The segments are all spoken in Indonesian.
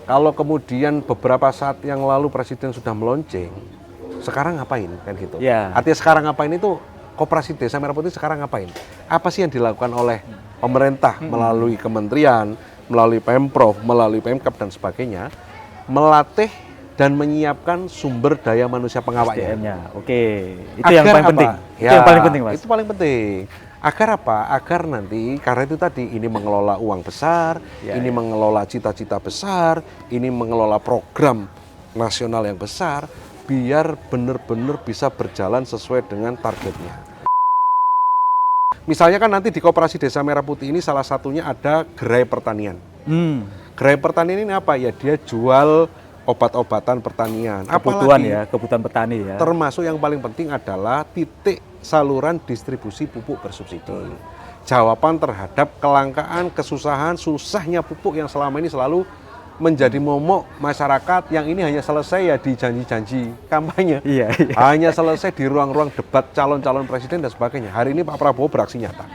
Kalau kemudian beberapa saat yang lalu Presiden sudah melonceng, sekarang ngapain kan gitu? Ya. Artinya sekarang ngapain itu Koperasi Desa Merah Putih sekarang ngapain? Apa sih yang dilakukan oleh pemerintah melalui kementerian, melalui Pemprov, melalui Pemkab dan sebagainya, melatih dan menyiapkan sumber daya manusia pengawalnya. SDM-nya. Oke, itu yang paling penting. Ya, itu yang paling penting, Mas. Itu paling penting. Agar apa? Agar nanti, karena itu tadi, ini mengelola uang besar, ini mengelola cita-cita besar, ini mengelola program nasional yang besar, biar benar-benar bisa berjalan sesuai dengan targetnya. Misalnya kan nanti di Koperasi Desa Merah Putih ini salah satunya ada gerai pertanian. Gerai pertanian ini apa? Ya dia jual obat-obatan pertanian. Kebutuhan Apalagi, ya, kebutuhan petani ya. termasuk yang paling penting adalah titik saluran distribusi pupuk bersubsidi. Jawaban terhadap kelangkaan, kesusahan, susahnya pupuk yang selama ini selalu menjadi momok masyarakat yang ini hanya selesai ya di janji-janji kampanye. Iya. Hanya selesai di ruang-ruang debat calon-calon presiden dan sebagainya. Hari ini Pak Prabowo beraksi nyata.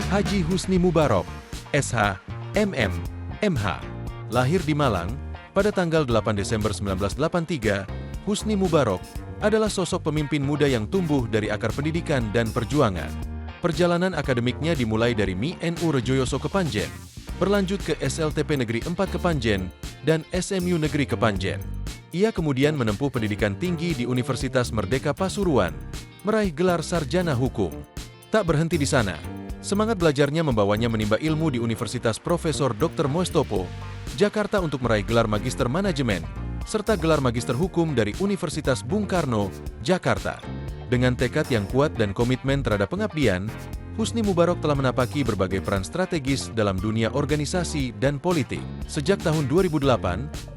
Haji Husni Mubarok, SH, MM, MH. Lahir di Malang pada tanggal 8 Desember 1983, Husni Mubarok adalah sosok pemimpin muda yang tumbuh dari akar pendidikan dan perjuangan. Perjalanan akademiknya dimulai dari MI.NU Rejoyoso Kepanjen, berlanjut ke SLTP Negeri 4 Kepanjen, dan SMU Negeri Kepanjen. Ia kemudian menempuh pendidikan tinggi di Universitas Merdeka Pasuruan, meraih gelar sarjana hukum. Tak berhenti di sana, semangat belajarnya membawanya menimba ilmu di Universitas Profesor Dr. Mustopo, Jakarta untuk meraih gelar Magister Manajemen, serta gelar Magister Hukum dari Universitas Bung Karno, Jakarta. Dengan tekad yang kuat dan komitmen terhadap pengabdian, Husni Mubarok telah menapaki berbagai peran strategis dalam dunia organisasi dan politik. Sejak tahun 2008,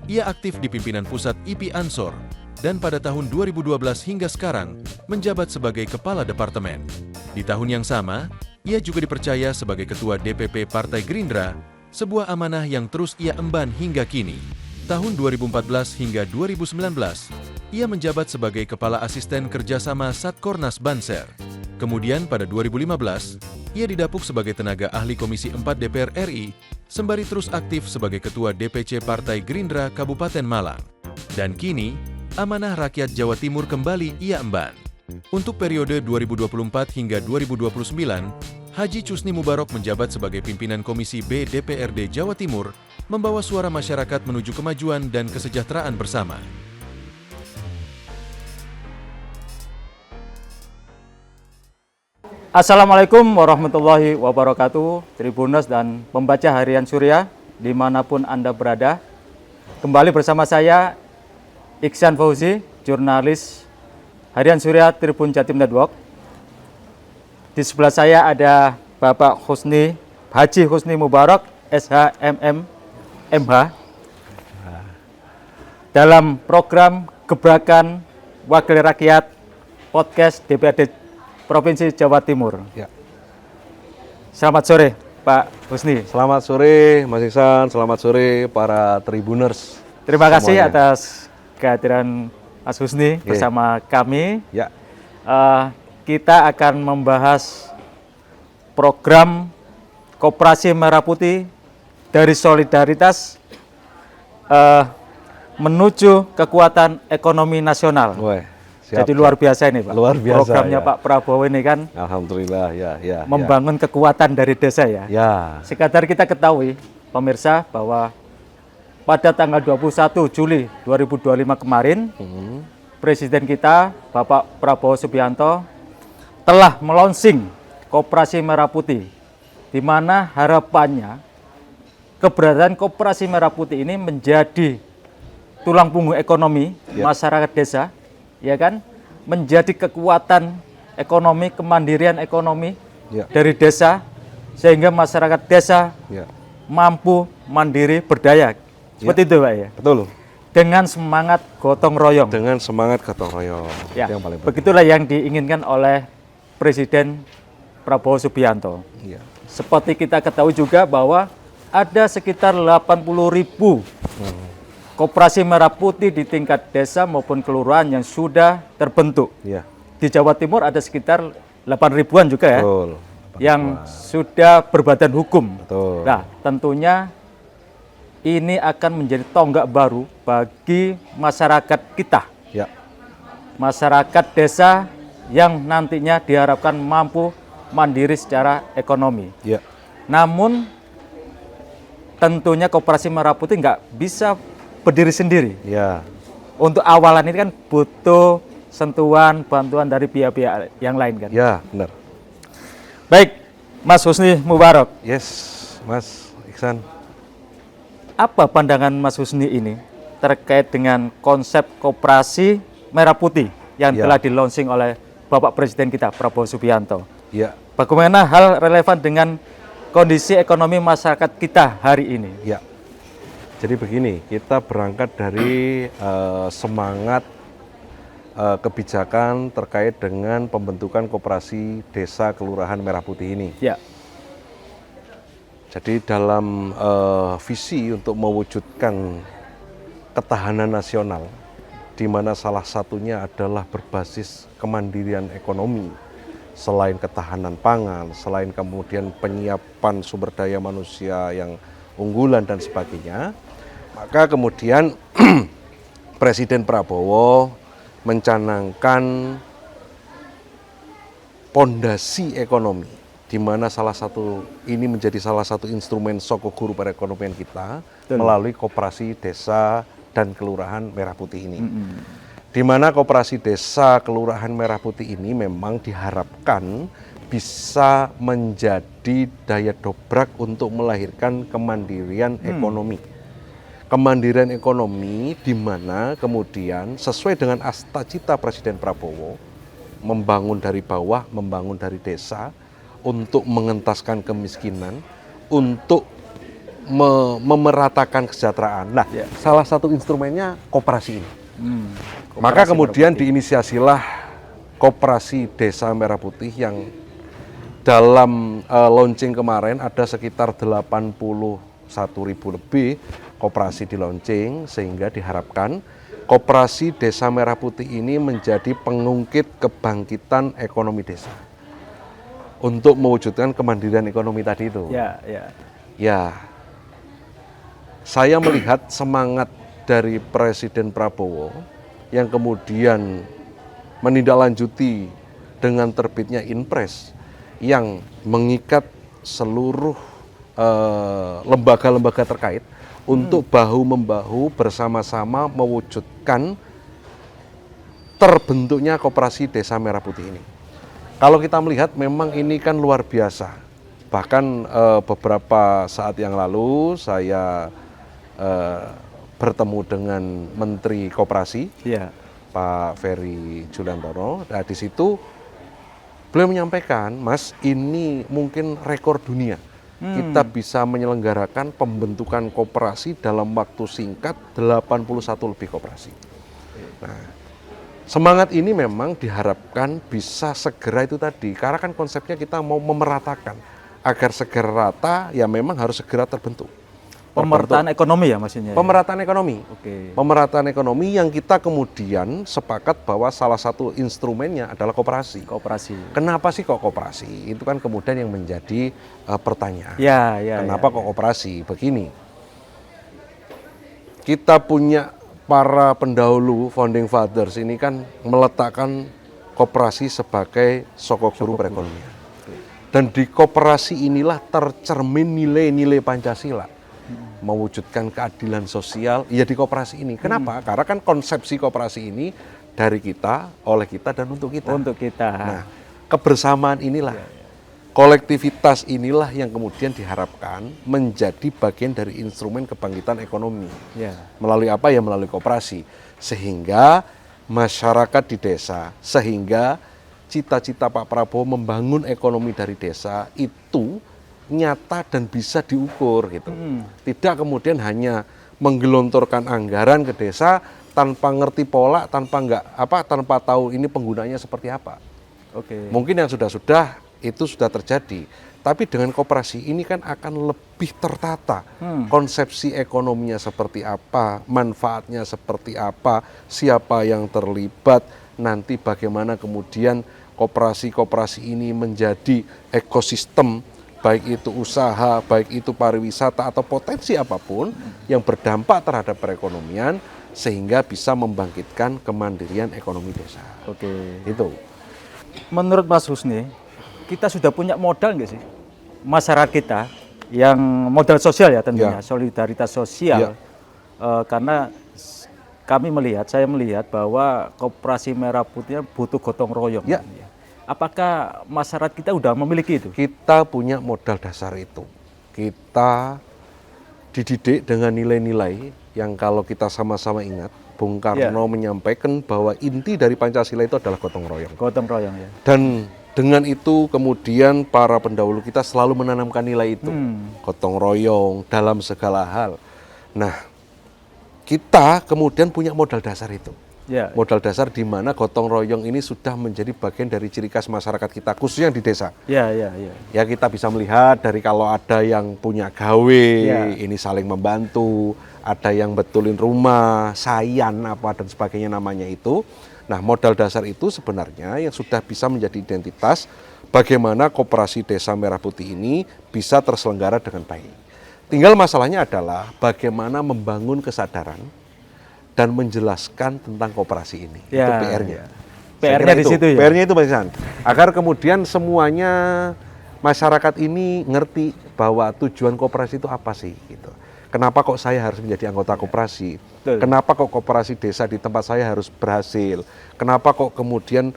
ia aktif di pimpinan pusat IP Ansor, dan pada tahun 2012 hingga sekarang menjabat sebagai Kepala Departemen. Di tahun yang sama, ia juga dipercaya sebagai Ketua DPP Partai Gerindra, sebuah amanah yang terus ia emban hingga kini. Tahun 2014 hingga 2019, ia menjabat sebagai Kepala Asisten Kerjasama Satkornas Banser. Kemudian pada 2015, ia didapuk sebagai tenaga ahli Komisi 4 DPR RI, sembari terus aktif sebagai Ketua DPC Partai Gerindra Kabupaten Malang. Dan kini, amanah rakyat Jawa Timur kembali ia emban. Untuk periode 2024 hingga 2029, Haji Husni Mubarok menjabat sebagai pimpinan Komisi B DPRD Jawa Timur, membawa suara masyarakat menuju kemajuan dan kesejahteraan bersama. Assalamualaikum warahmatullahi wabarakatuh, Tribuners dan pembaca Harian Surya dimanapun Anda berada. Kembali bersama saya, Iksan Fauzi, jurnalis Harian Surya Tribun Jatim Network. Di sebelah saya ada Bapak Haji Husni Mubarok, SHMM, MH. Dalam program Gebrakan Wakil Rakyat Podcast DPRD Provinsi Jawa Timur. Ya. Selamat sore, Pak Husni. Selamat sore Mas Iksan, selamat sore para Tribuners. Terima kasih semuanya atas kehadiran Mas Husni bersama kami. Ya. Kita akan membahas program Koperasi Merah Putih dari solidaritas menuju kekuatan ekonomi nasional. Weh, Jadi luar biasa ini Pak. Luar biasa, programnya ya. Pak Prabowo ini kan Alhamdulillah ya. membangun kekuatan dari desa ya. Ya. Sekadar kita ketahui pemirsa bahwa pada tanggal 21 Juli 2025 kemarin Presiden kita Bapak Prabowo Subianto telah melonsing Koperasi Merah Putih, di mana harapannya keberadaan Koperasi Merah Putih ini menjadi tulang punggung ekonomi masyarakat desa, ya kan, menjadi kekuatan ekonomi, kemandirian ekonomi dari desa, sehingga masyarakat desa mampu mandiri berdaya. Seperti itu Pak ya? Betul. Dengan semangat gotong royong. Dengan semangat gotong royong. Ya, Yang paling penting. begitulah yang diinginkan oleh Presiden Prabowo Subianto. Ya. Seperti kita ketahui juga bahwa ada sekitar 80.000 koperasi merah putih di tingkat desa maupun kelurahan yang sudah terbentuk. Ya, Di Jawa Timur ada sekitar 8 ribuan juga ya, betul. yang sudah berbadan hukum. Betul. Nah, tentunya ini akan menjadi tonggak baru bagi masyarakat kita, Ya, masyarakat desa yang nantinya diharapkan mampu mandiri secara ekonomi. ya, Namun tentunya koperasi merah putih nggak bisa berdiri sendiri. ya, Untuk awalan ini kan butuh sentuhan, bantuan dari pihak-pihak yang lain kan. ya, benar. Baik, Mas Husni Mubarok, Yes, Mas Iksan. apa pandangan Mas Husni ini terkait dengan konsep koperasi merah putih yang Ya. telah di-launching oleh Bapak Presiden kita, Prabowo Subianto? Ya, Bagaimana hal relevan dengan kondisi ekonomi masyarakat kita hari ini? ya. Jadi begini, kita berangkat dari semangat kebijakan terkait dengan pembentukan koperasi desa kelurahan merah putih ini. Ya, Jadi dalam visi untuk mewujudkan ketahanan nasional, di mana salah satunya adalah berbasis kemandirian ekonomi, selain ketahanan pangan, selain kemudian penyiapan sumber daya manusia yang unggulan dan sebagainya, maka kemudian Presiden Prabowo mencanangkan pondasi ekonomi, di mana salah satu ini menjadi salah satu instrumen sokoguru perekonomian kita. Betul. Melalui koperasi desa dan kelurahan merah putih ini. Di mana koperasi desa kelurahan merah putih ini memang diharapkan bisa menjadi daya dobrak untuk melahirkan kemandirian ekonomi. Kemandirian ekonomi di mana kemudian sesuai dengan cita Presiden Prabowo, membangun dari bawah, membangun dari desa, untuk mengentaskan kemiskinan, untuk memeratakan kesejahteraan. Nah, Ya. salah satu instrumennya koperasi ini. Koperasi Maka kemudian merah putih. diinisiasilah koperasi Desa Merah Putih yang dalam launching kemarin ada sekitar 81.000 lebih koperasi di launching, sehingga diharapkan koperasi Desa Merah Putih ini menjadi pengungkit kebangkitan ekonomi desa untuk mewujudkan kemandirian ekonomi tadi itu. ya, ya. Ya, saya melihat semangat dari Presiden Prabowo yang kemudian menindaklanjuti dengan terbitnya Inpres yang mengikat seluruh lembaga-lembaga terkait untuk bahu-membahu bersama-sama mewujudkan terbentuknya koperasi Desa Merah Putih ini. Kalau kita melihat memang ini kan luar biasa. Bahkan beberapa saat yang lalu saya bertemu dengan Menteri Koperasi, Ya. Pak Ferry Juliantono. Nah, di situ beliau menyampaikan, Mas, ini mungkin rekor dunia. Kita bisa menyelenggarakan pembentukan koperasi dalam waktu singkat 81 lebih koperasi. Nah, semangat ini memang diharapkan bisa segera itu tadi, karena kan konsepnya kita mau memeratakan. Agar segera rata, ya memang harus segera terbentuk. Pemerataan ekonomi ya maksudnya. Pemerataan ekonomi. Oke. Pemerataan ekonomi yang kita kemudian sepakat bahwa salah satu instrumennya adalah koperasi. Koperasi. Kenapa sih kok koperasi? Itu kan kemudian yang menjadi pertanyaan. Ya, ya. Kenapa ya, kok koperasi? Begini, kita punya para pendahulu founding fathers ini kan meletakkan koperasi sebagai sokoguru perekonomian. Dan di koperasi inilah tercermin nilai-nilai Pancasila. Mewujudkan keadilan sosial, ya di koperasi ini. Kenapa? Karena kan konsepsi koperasi ini dari kita, oleh kita, dan untuk kita. Untuk kita. Nah, kebersamaan inilah, kolektivitas inilah yang kemudian diharapkan menjadi bagian dari instrumen kebangkitan ekonomi. Ya. Melalui apa ya? Melalui koperasi. Sehingga masyarakat di desa, sehingga cita-cita Pak Prabowo membangun ekonomi dari desa itu nyata dan bisa diukur gitu. Tidak kemudian hanya menggelontorkan anggaran ke desa tanpa ngerti pola, tanpa tahu ini penggunanya seperti apa. Oke. Mungkin yang sudah itu sudah terjadi. Tapi dengan koperasi ini kan akan lebih tertata. Konsepsi ekonominya seperti apa, manfaatnya seperti apa, siapa yang terlibat, nanti bagaimana kemudian koperasi-koperasi ini menjadi ekosistem, baik itu usaha, baik itu pariwisata atau potensi apapun yang berdampak terhadap perekonomian sehingga bisa membangkitkan kemandirian ekonomi desa. Oke. Itu. Menurut Mas Husni, kita sudah punya modal nggak sih? Masyarakat kita yang modal sosial ya tentunya, Ya. solidaritas sosial. Karena saya melihat bahwa Koperasi Merah Putih butuh gotong royong. Ya. Apakah masyarakat kita sudah memiliki itu? Kita punya modal dasar itu. Kita dididik dengan nilai-nilai yang kalau kita sama-sama ingat, Bung Karno menyampaikan bahwa inti dari Pancasila itu adalah gotong royong. Gotong royong ya. Dan dengan itu kemudian para pendahulu kita selalu menanamkan nilai itu. Gotong royong dalam segala hal. Nah, kita kemudian punya modal dasar itu. Ya. Modal dasar di mana gotong royong ini sudah menjadi bagian dari ciri khas masyarakat kita, khususnya di desa. Ya. Ya kita bisa melihat dari kalau ada yang punya gawe, Ya. ini saling membantu, ada yang betulin rumah, sayan apa dan sebagainya namanya itu. Nah modal dasar itu sebenarnya yang sudah bisa menjadi identitas bagaimana Koperasi Desa Merah Putih ini bisa terselenggara dengan baik. Tinggal masalahnya adalah bagaimana membangun kesadaran dan menjelaskan tentang koperasi ini. Ya, Itu PR-nya. ya. PR-nya di situ ya? PR-nya itu Pak Ihsan. Agar kemudian semuanya masyarakat ini ngerti bahwa tujuan koperasi itu apa sih gitu. Kenapa kok saya harus menjadi anggota koperasi? Betul. Kenapa kok koperasi desa di tempat saya harus berhasil? Kenapa kok kemudian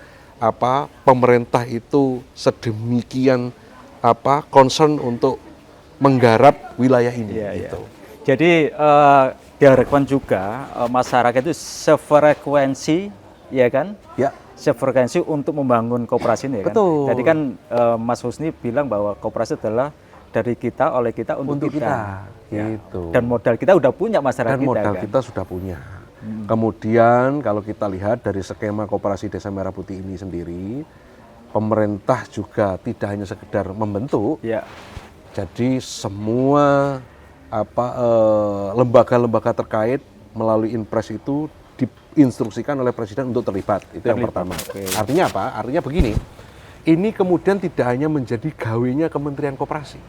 pemerintah itu sedemikian concern untuk menggarap wilayah ini gitu. Jadi diharapkan juga masyarakat itu sefrekuensi, ya kan? Ya. Sefrekuensi untuk membangun koperasi ini, ya kan? Betul. Jadi kan Mas Husni bilang bahwa koperasi adalah dari kita, oleh kita, untuk kita. Ya. Gitu. Dan modal kita udah punya masyarakat Dan kita. modal kan? kita sudah punya. Kemudian kalau kita lihat dari skema Koperasi Desa Merah Putih ini sendiri, pemerintah juga tidak hanya sekedar membentuk, Ya. jadi semua lembaga-lembaga terkait melalui Inpres itu diinstruksikan oleh Presiden untuk terlibat. Itu yang pertama. Oke. Artinya apa? Artinya begini, ini kemudian tidak hanya menjadi gawenya Kementerian Koperasi,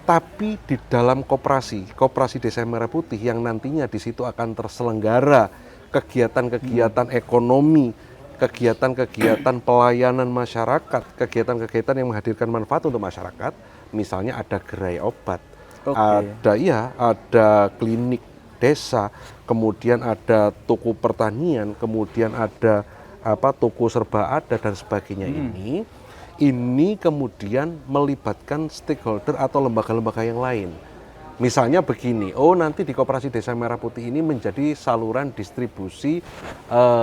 tapi di dalam Koperasi Desa Merah Putih yang nantinya di situ akan terselenggara kegiatan-kegiatan ekonomi, kegiatan-kegiatan pelayanan masyarakat, kegiatan-kegiatan yang menghadirkan manfaat untuk masyarakat. Misalnya ada gerai obat, ada klinik desa, kemudian ada toko pertanian, kemudian ada toko serba ada dan sebagainya. Ini kemudian melibatkan stakeholder atau lembaga-lembaga yang lain. Misalnya begini, nanti di Koperasi Desa Merah Putih ini menjadi saluran distribusi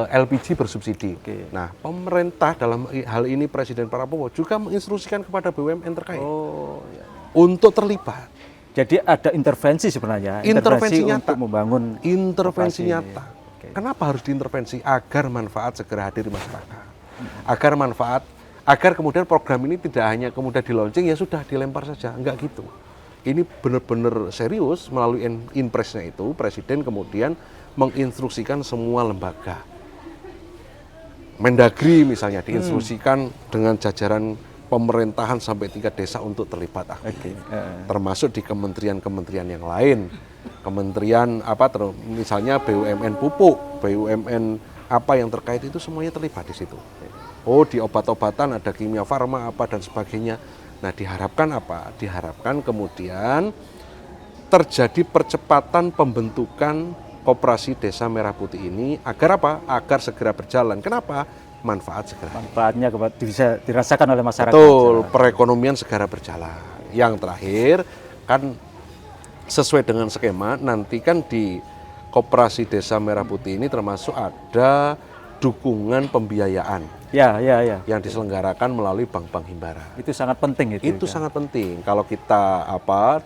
LPG bersubsidi. Nah, pemerintah dalam hal ini Presiden Prabowo juga menginstruksikan kepada BUMN terkait untuk terlibat. Jadi ada intervensi sebenarnya, Intervensi nyata. untuk membangun Intervensi koperasi nyata. ini. Kenapa harus diintervensi? Agar manfaat segera hadir di masyarakat. Agar kemudian program ini tidak hanya kemudian di launching, ya sudah dilempar saja. Enggak gitu. Ini benar-benar serius melalui Inpresnya itu, Presiden kemudian menginstruksikan semua lembaga. Mendagri misalnya diinstruksikan dengan jajaran pemerintahan sampai tingkat desa untuk terlibat termasuk di kementerian-kementerian yang lain, kementerian misalnya BUMN pupuk, BUMN apa yang terkait itu semuanya terlibat di situ. Di obat-obatan ada kimia farma dan sebagainya. Nah diharapkan kemudian terjadi percepatan pembentukan Koperasi Desa Merah Putih ini agar Agar segera berjalan. Kenapa? Manfaat segera. Manfaatnya bisa dirasakan oleh masyarakat. Betul, perekonomian segera berjalan. Yang terakhir kan sesuai dengan skema nanti kan di Koperasi Desa Merah Putih ini termasuk ada dukungan pembiayaan. Ya. Yang diselenggarakan melalui bank-bank himbara. Itu sangat penting Itu sangat penting. Kalau kita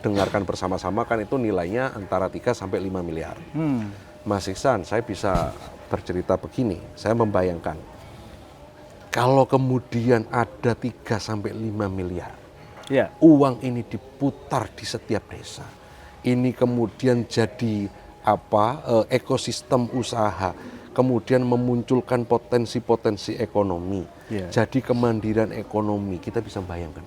dengarkan bersama-sama kan itu nilainya antara 3 sampai 5 miliar. Mas Ihsan, saya bisa bercerita begini. Saya membayangkan kalau kemudian ada 3 sampai 5 miliar Ya. Uang ini diputar di setiap desa. Ini kemudian jadi ekosistem usaha, kemudian memunculkan potensi-potensi ekonomi. Ya. Jadi kemandirian ekonomi, kita bisa bayangkan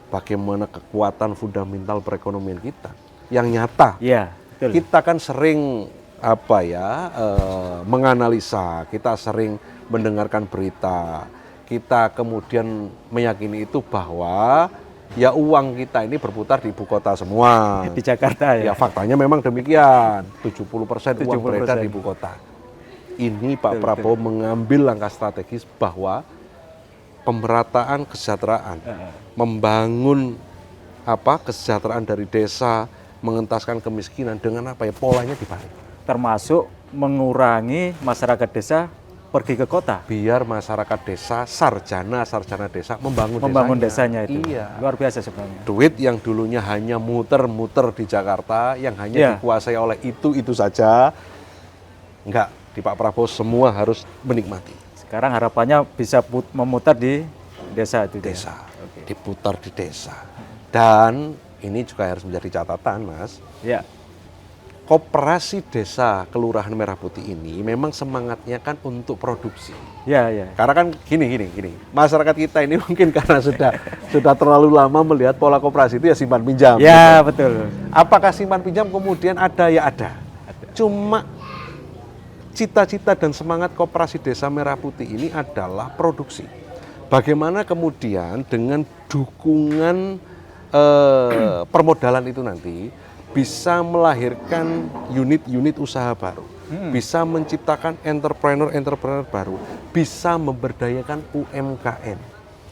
bagaimana kekuatan fundamental perekonomian kita yang nyata. Ya, betul. Kita kan sering menganalisa, kita sering mendengarkan berita, kita kemudian meyakini itu bahwa ya uang kita ini berputar di ibu kota semua. Di Jakarta Ya ya. faktanya memang demikian, 70% uang 70%. beredar di ibu kota. Ini Pak Prabowo mengambil langkah strategis bahwa pemerataan kesejahteraan, membangun kesejahteraan dari desa, mengentaskan kemiskinan dengan polanya dibalik. Termasuk mengurangi masyarakat desa pergi ke kota. Biar masyarakat desa, sarjana desa Membangun desanya itu. Iya. Luar biasa sebenarnya. Duit yang dulunya hanya muter-muter di Jakarta, yang hanya Iya. dikuasai oleh itu saja, enggak, di Pak Prabowo semua harus menikmati. Sekarang harapannya bisa memutar di desa itu. Desa, diputar di desa. Dan ini juga harus menjadi catatan, Mas. Ya. Koperasi desa Kelurahan Merah Putih ini memang semangatnya kan untuk produksi. Ya, ya. Karena kan gini. Masyarakat kita ini mungkin karena sudah terlalu lama melihat pola koperasi itu ya simpan pinjam. Ya, gitu. betul. Apakah simpan pinjam kemudian ada? Ya ada. Cuma cita-cita dan semangat koperasi desa Merah Putih ini adalah produksi. Bagaimana kemudian dengan dukungan permodalan itu nanti bisa melahirkan unit-unit usaha baru, bisa menciptakan entrepreneur baru, bisa memberdayakan UMKM,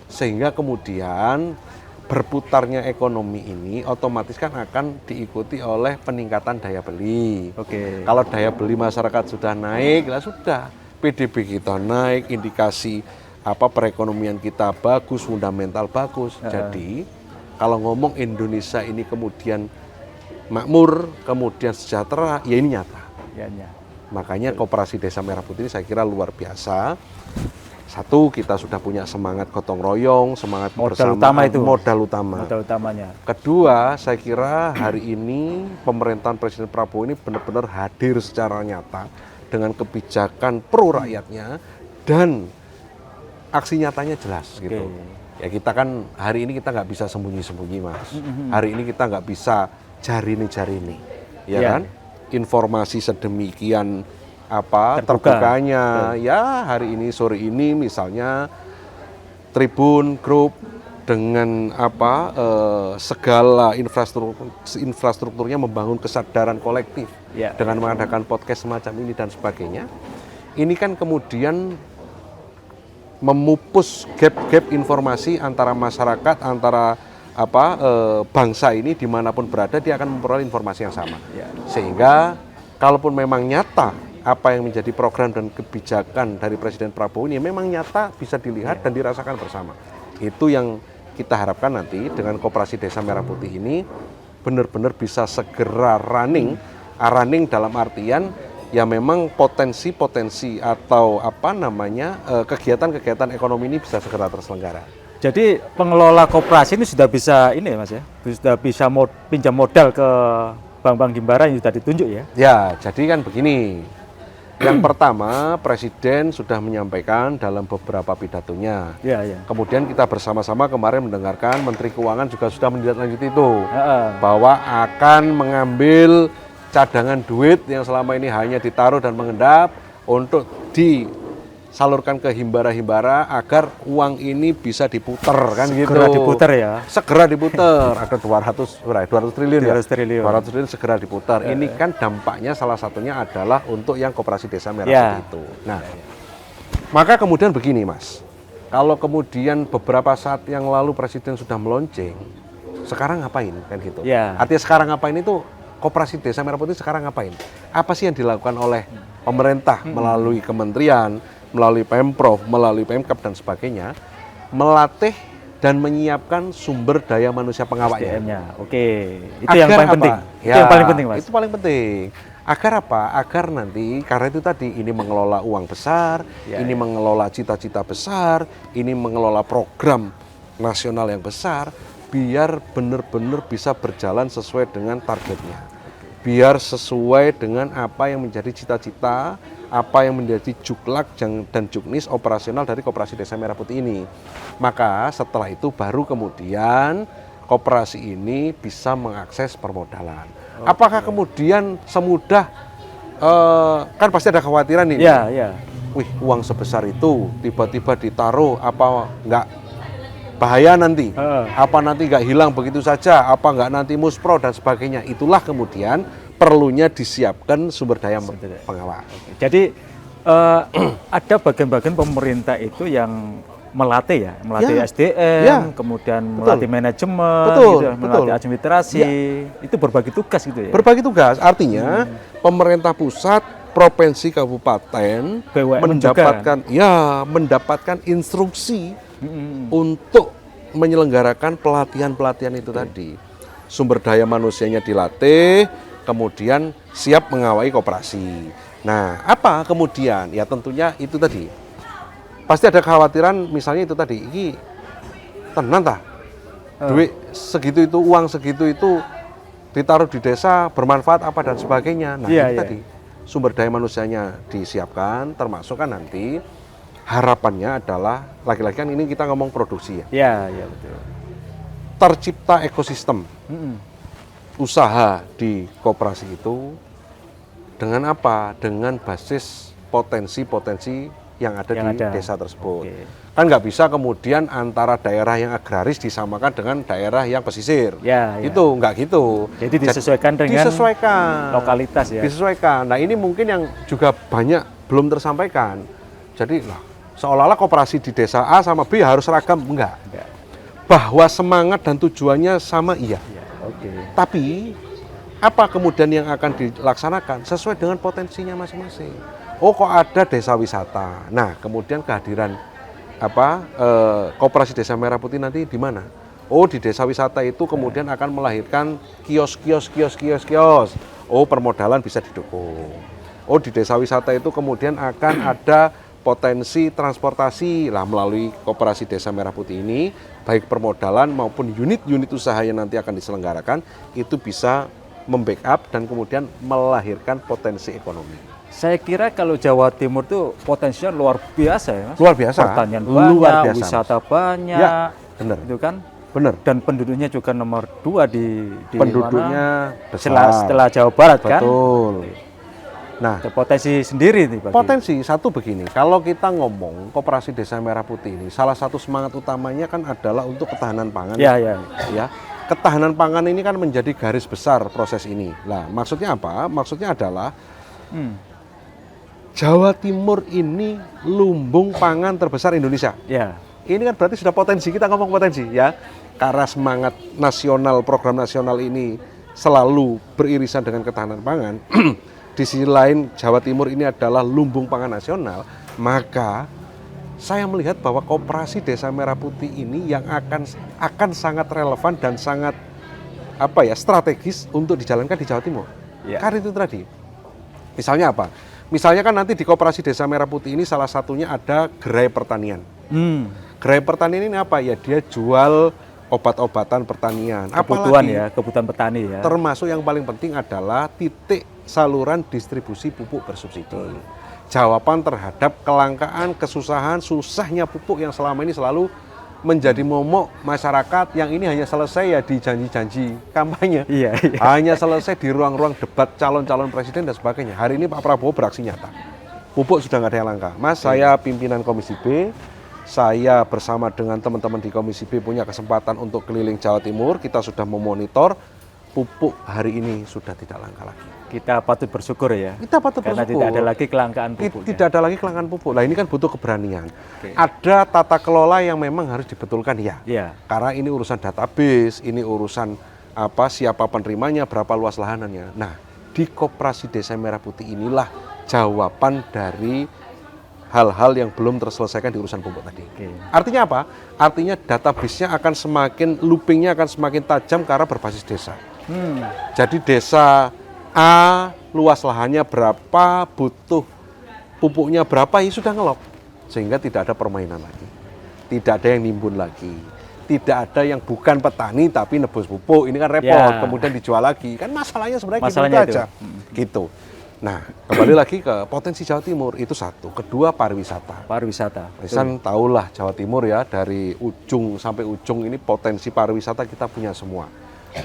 sehingga kemudian berputarnya ekonomi ini otomatis kan akan diikuti oleh peningkatan daya beli. Oke. Kalau daya beli masyarakat sudah naik, lah sudah PDB kita naik, indikasi perekonomian kita bagus, fundamental bagus. Jadi kalau ngomong Indonesia ini kemudian makmur, kemudian sejahtera, ya ini nyata. Ya, ya. Makanya Koperasi Desa Merah Putih ini saya kira luar biasa. Satu, kita sudah punya semangat gotong royong, semangat Modal bersama, utama itu. modal utama. Modal utamanya. Kedua, saya kira hari ini pemerintahan Presiden Prabowo ini benar-benar hadir secara nyata dengan kebijakan pro rakyatnya dan aksi nyatanya jelas gitu. Ya kita kan hari ini kita nggak bisa sembunyi-sembunyi, Mas. Hari ini kita nggak bisa jari ini, ya kan? Informasi sedemikian terbukanya, ya hari ini sore ini misalnya Tribun Group dengan segala infrastrukturnya membangun kesadaran kolektif dengan mengadakan podcast semacam ini dan sebagainya. Ini kan kemudian memupus gap-gap informasi antara masyarakat, antara bangsa ini dimanapun berada dia akan memperoleh informasi yang sama. Sehingga kalaupun memang nyata apa yang menjadi program dan kebijakan dari Presiden Prabowo ini memang nyata bisa dilihat dan dirasakan bersama. Itu yang kita harapkan nanti dengan Koperasi Desa Merah Putih ini benar-benar bisa segera running dalam artian ya memang potensi-potensi atau kegiatan-kegiatan ekonomi ini bisa segera terselenggara. Jadi pengelola koperasi ini sudah bisa Mas ya, sudah bisa pinjam modal ke bank-bank himbara yang sudah ditunjuk ya? Ya, jadi kan begini. Yang pertama, Presiden sudah menyampaikan dalam beberapa pidatonya. Kemudian kita bersama-sama kemarin mendengarkan Menteri Keuangan juga sudah menindaklanjuti itu, bahwa akan mengambil cadangan duit yang selama ini hanya ditaruh dan mengendap untuk disalurkan ke himbara-himbara agar uang ini bisa diputar kan gitu. Segera diputar ya. Segera diputar. Ada 200 triliun ya. 200 triliun. 200 triliun segera diputar. Ini kan dampaknya salah satunya adalah untuk yang Koperasi Desa Merah Putih itu. Nah, maka kemudian begini Mas. Kalau kemudian beberapa saat yang lalu Presiden sudah melonceng, sekarang ngapain kan gitu. Artinya sekarang ngapain itu Koperasi Desa Merah Putih sekarang ngapain? Apa sih yang dilakukan oleh pemerintah melalui kementerian, melalui Pemprov, melalui Pemkab dan sebagainya, melatih dan menyiapkan sumber daya manusia pengawalnya. Oke, itu yang paling penting. Ya, itu yang paling penting, Mas. Itu paling penting. Agar apa? Agar nanti, karena itu tadi, ini mengelola uang besar, ini mengelola cita-cita besar, ini mengelola program nasional yang besar, biar benar-benar bisa berjalan sesuai dengan targetnya. Biar sesuai dengan apa yang menjadi cita-cita, apa yang menjadi juklak dan juknis operasional dari Koperasi Desa Merah Putih ini. Maka setelah itu baru kemudian koperasi ini bisa mengakses permodalan. Apakah kemudian semudah, kan pasti ada kekhawatiran ini. Ya. Wih, uang sebesar itu tiba-tiba ditaruh, apa enggak bahaya nanti? Apa nanti nggak hilang begitu saja? Apa nggak nanti muspro dan sebagainya? Itulah kemudian perlunya disiapkan sumber daya pengawas. Jadi ada bagian-bagian pemerintah itu yang melatih Ya. SDM, Ya. kemudian Betul. melatih manajemen, Betul, gitu, melatih betul. administrasi, itu berbagi tugas gitu ya. Berbagi tugas, artinya pemerintah pusat, provinsi, kabupaten BUMN mendapatkan instruksi untuk menyelenggarakan pelatihan-pelatihan itu tadi. Sumber daya manusianya dilatih, kemudian siap mengawai koperasi. Nah, apa kemudian? Ya tentunya itu tadi. Pasti ada kekhawatiran, misalnya itu tadi, ini tenan tah? Duit segitu itu, uang segitu itu ditaruh di desa, bermanfaat apa dan sebagainya. Nah, itu tadi. Sumber daya manusianya disiapkan, termasuk kan nanti harapannya adalah, lagi-lagi kan ini kita ngomong produksi ya. Iya, betul. Tercipta ekosistem usaha di koperasi itu dengan apa? Dengan basis potensi-potensi yang ada di desa tersebut. Kan nggak bisa kemudian antara daerah yang agraris disamakan dengan daerah yang pesisir. Itu nggak gitu. Jadi disesuaikan dengan lokalitas ya. Disesuaikan. Nah ini mungkin yang juga banyak belum tersampaikan. Jadi seolah-olah koperasi di desa A sama B harus seragam, enggak. Bahwa semangat dan tujuannya sama, iya. Tapi apa kemudian yang akan dilaksanakan sesuai dengan potensinya masing-masing. Oh, kok ada desa wisata. Nah, kemudian kehadiran Koperasi Desa Merah Putih nanti di mana? Oh, di desa wisata itu kemudian akan melahirkan kios. Oh, permodalan bisa didukung. Oh, di desa wisata itu kemudian akan ada potensi transportasi lah melalui Koperasi Desa Merah Putih ini, baik permodalan maupun unit-unit usaha yang nanti akan diselenggarakan itu bisa membackup dan kemudian melahirkan potensi ekonomi. Saya kira kalau Jawa Timur itu potensinya luar biasa ya, Mas. Luar biasa. Pertanian banyak, wisata banyak. Ya, benar. Itu kan? Benar. Dan penduduknya juga nomor 2 di penduduknya mana? besar. Setelah Jawa Barat kan? Betul. Nah, ada potensi sendiri nih bagi. Potensi satu begini, kalau kita ngomong Koperasi Desa Merah Putih ini, salah satu semangat utamanya kan adalah untuk ketahanan pangan. Ya. Ketahanan pangan ini kan menjadi garis besar proses ini. Nah, maksudnya apa? Maksudnya adalah Jawa Timur ini lumbung pangan terbesar Indonesia. Ya. Ini kan berarti sudah potensi, kita ngomong potensi ya. Karena semangat nasional, program nasional ini selalu beririsan dengan ketahanan pangan. Di sisi lain Jawa Timur ini adalah lumbung pangan nasional, maka saya melihat bahwa Koperasi Desa Merah Putih ini yang akan sangat relevan dan sangat strategis untuk dijalankan di Jawa Timur. Karena itu tadi. Misalnya apa? Misalnya kan nanti di Koperasi Desa Merah Putih ini salah satunya ada gerai pertanian. Gerai pertanian ini apa ya? Dia jual obat-obatan pertanian. Kebutuhan petani ya. Termasuk yang paling penting adalah titik saluran distribusi pupuk bersubsidi. Jawaban terhadap kelangkaan, kesusahan, susahnya pupuk yang selama ini selalu menjadi momok masyarakat yang ini hanya selesai ya di janji-janji kampanye. Hanya selesai di ruang-ruang debat calon-calon presiden dan sebagainya. Hari ini Pak Prabowo beraksi nyata. Pupuk sudah nggak ada yang langka. Mas, saya pimpinan Komisi B, saya bersama dengan teman-teman di Komisi B punya kesempatan untuk keliling Jawa Timur. Kita sudah memonitor pupuk hari ini sudah tidak langka lagi. Kita patut bersyukur ya. Kita patut karena bersyukur. Tidak ada lagi kelangkaan pupuk. Tidak ada lagi kelangkaan pupuk. Nah ini kan butuh keberanian. Ada tata kelola yang memang harus dibetulkan ya. Karena ini urusan database, ini urusan siapa penerimanya, berapa luas lahanannya. Nah di Koperasi Desa Merah Putih inilah jawaban dari hal-hal yang belum terselesaikan di urusan pupuk tadi. Artinya apa? Artinya database-nya akan semakin, looping-nya akan semakin tajam karena berbasis desa. Jadi desa A, luas lahannya berapa, butuh pupuknya berapa, ya sudah ngelok. Sehingga tidak ada permainan lagi. Tidak ada yang nimbun lagi. tidak ada yang bukan petani tapi nebus pupuk. Ini kan repot, Ya. kemudian dijual lagi. Kan masalahnya sebenarnya Masalahnya gitu itu. aja. Gitu. Nah, kembali lagi ke potensi Jawa Timur itu satu. Kedua, pariwisata. Pariwisata. Pesan tahulah Jawa Timur ya, dari ujung sampai ujung ini potensi pariwisata kita punya semua.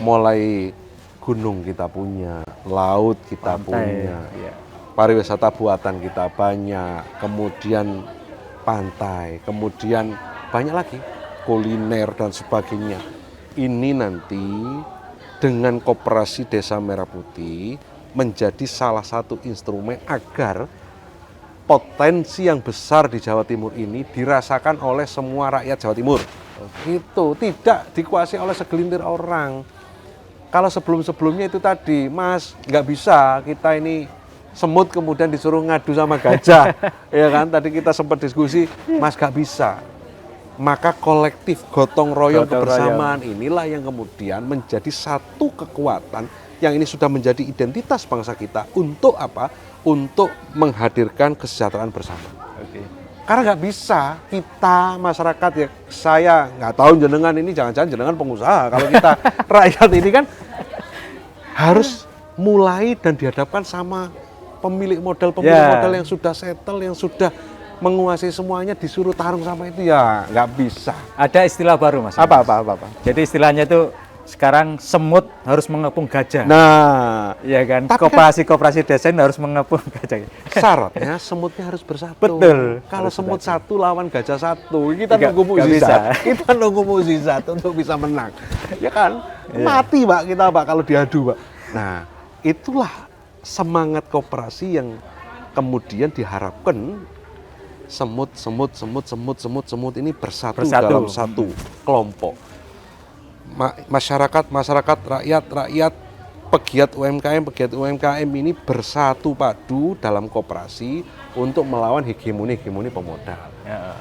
Mulai gunung kita punya, laut kita Pantai, punya, ya. pariwisata buatan kita banyak, kemudian pantai, kemudian banyak lagi kuliner dan sebagainya. Ini nanti dengan Koperasi Desa Merah Putih menjadi salah satu instrumen agar potensi yang besar di Jawa Timur ini dirasakan oleh semua rakyat Jawa Timur. Itu tidak dikuasai oleh segelintir orang. Kalau sebelum-sebelumnya itu tadi, Mas, nggak bisa kita ini semut kemudian disuruh ngadu sama gajah, ya kan? Tadi kita sempat diskusi, Mas nggak bisa. Maka kolektif gotong royong Gotong kebersamaan inilah yang kemudian menjadi satu kekuatan yang ini sudah menjadi identitas bangsa kita untuk apa? Untuk menghadirkan kesejahteraan bersama. Oke. Karena nggak bisa kita masyarakat ya, saya nggak tahu jenengan ini jangan-jangan jenengan pengusaha. Kalau kita rakyat ini kan harus mulai dan dihadapkan sama pemilik modal modal yang sudah settle, yang sudah menguasai semuanya, disuruh tarung sama itu ya nggak bisa. Ada istilah baru, Mas. Apa. Jadi istilahnya itu sekarang semut harus mengepung gajah. Nah, Iya kan? Tapi Koperasi desa ini harus mengepung gajah. syaratnya semutnya harus bersatu. Betul. Kalau Harus semut bersatu. satu lawan gajah satu, kita Nggak- nunggu nggak mukjizat. bisa. Kita nunggu mukjizat untuk bisa menang. Ya kan? Mati, Pak, kita, Pak, kalau diadu, Pak. Nah, itulah semangat koperasi yang kemudian diharapkan semut ini bersatu dalam satu kelompok. Masyarakat, rakyat, pegiat UMKM ini bersatu padu dalam koperasi untuk melawan hegemoni pemodal. Ya.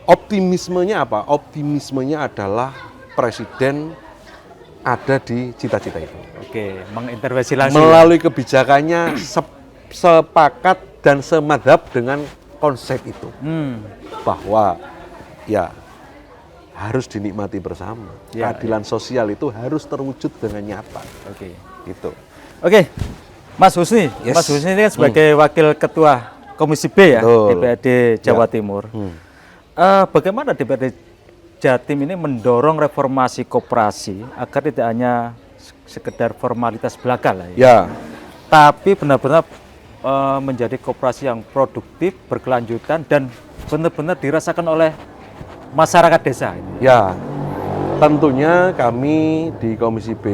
Optimismenya apa? Optimismenya adalah presiden ada di cita-cita itu. Oke, mengintervensi langsung. Melalui kebijakannya sepakat dan semadhab dengan konsep itu. Bahwa ya harus dinikmati bersama. Ya, Keadilan sosial itu harus terwujud dengan nyata. Oke. Gitu. Oke, Mas Husni. Yes. Mas Husni ini kan sebagai wakil ketua Komisi B ya, Betul. DPRD Jawa Timur. Bagaimana DPRD Jatim ini mendorong reformasi koperasi agar tidak hanya sekedar formalitas belaka lah ya, Ya, tapi benar-benar menjadi koperasi yang produktif, berkelanjutan dan benar-benar dirasakan oleh masyarakat desa. ya. Tentunya kami di Komisi B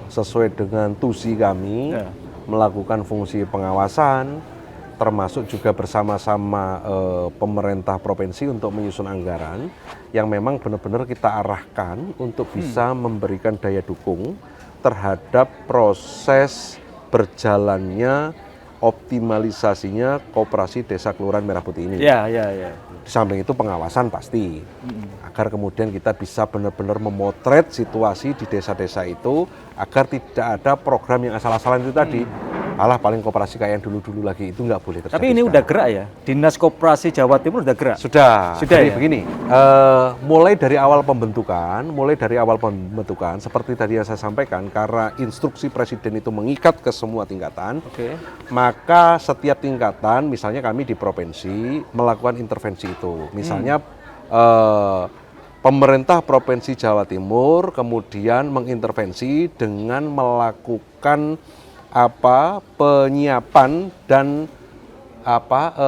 sesuai dengan tusi kami Ya. melakukan fungsi pengawasan, termasuk juga bersama-sama pemerintah provinsi untuk menyusun anggaran yang memang benar-benar kita arahkan untuk bisa memberikan daya dukung terhadap proses berjalannya optimalisasinya Koperasi Desa Kelurahan Merah Putih ini. Ya. Di samping itu pengawasan pasti, agar kemudian kita bisa benar-benar memotret situasi di desa-desa itu, agar tidak ada program yang asal-asalan itu tadi. Alah paling koperasi kayak yang dulu-dulu lagi, itu nggak boleh terjadi. Tapi ini udah gerak ya, Dinas Koperasi Jawa Timur udah gerak. Sudah Sudah jadi ya? begini, mulai dari awal pembentukan, seperti tadi yang saya sampaikan, karena instruksi Presiden itu mengikat ke semua tingkatan, Oke. maka setiap tingkatan, misalnya kami di provinsi melakukan intervensi itu. Misalnya pemerintah Provinsi Jawa Timur kemudian mengintervensi dengan melakukan penyiapan dan